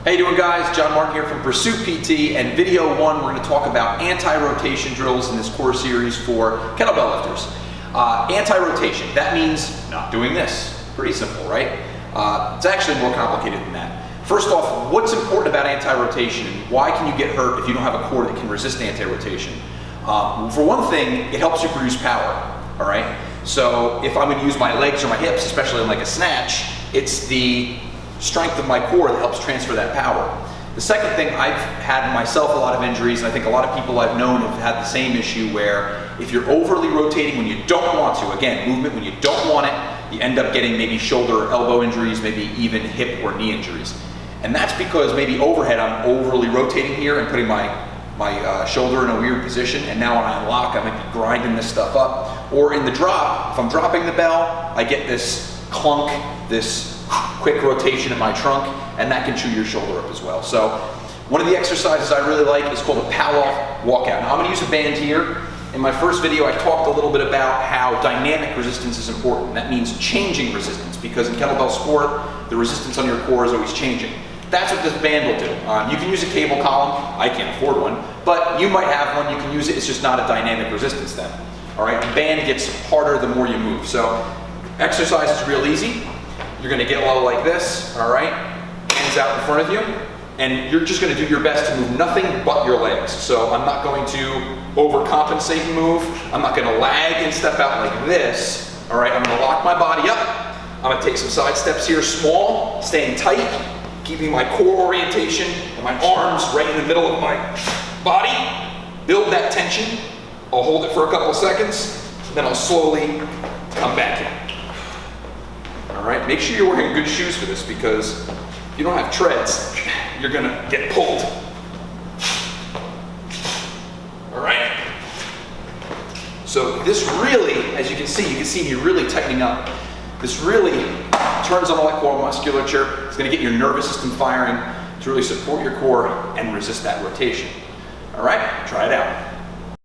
How you doing, guys? John Martin here from PursuePT, and video 1 we're going to talk about anti-rotation drills in this core series for kettlebell lifters. Anti-rotation, that means not doing this. Pretty simple, right? It's actually more complicated than that. First off, what's important about anti-rotation and why can you get hurt if you don't have a core that can resist anti-rotation? For one thing, it helps you produce power, all right? So if I'm going to use my legs or my hips, especially in like a snatch, it's the strength of my core that helps transfer that power. The second thing, I've had myself a lot of injuries, and I think a lot of people I've known have had the same issue where if you're overly rotating when you don't want to, again, movement when you don't want it, you end up getting maybe shoulder or elbow injuries, maybe even hip or knee injuries. And that's because maybe overhead I'm overly rotating here and putting my shoulder in a weird position, and now when I unlock I might be grinding this stuff up. Or in the drop, if I'm dropping the bell, I get this clunk, this quick rotation in my trunk, and that can chew your shoulder up as well. So one of the exercises I really like is called a Pallof walkout. Now I'm going to use a band here. In my first video I talked a little bit about how dynamic resistance is important. That means changing resistance, because in kettlebell sport the resistance on your core is always changing. That's what this band will do. You can use a cable column. I can't afford one, but you might have one. You can use it. It's just not a dynamic resistance then. All right, the band gets harder the more you move. So exercise is real easy. You're going to get low like this, all right? Hands out in front of you, and you're just going to do your best to move nothing but your legs. So I'm not going to overcompensate and move. I'm not going to lag and step out like this, all right? I'm going to lock my body up. I'm going to take some side steps here, small, staying tight, keeping my core orientation and my arms right in the middle of my body. Build that tension. I'll hold it for a couple seconds, then I'll slowly come back in. All right, make sure you're wearing good shoes for this, because if you don't have treads, you're gonna get pulled. All right. So this really, as you can see me really tightening up. This really turns on all that core musculature. It's gonna get your nervous system firing to really support your core and resist that rotation. All right, try it out.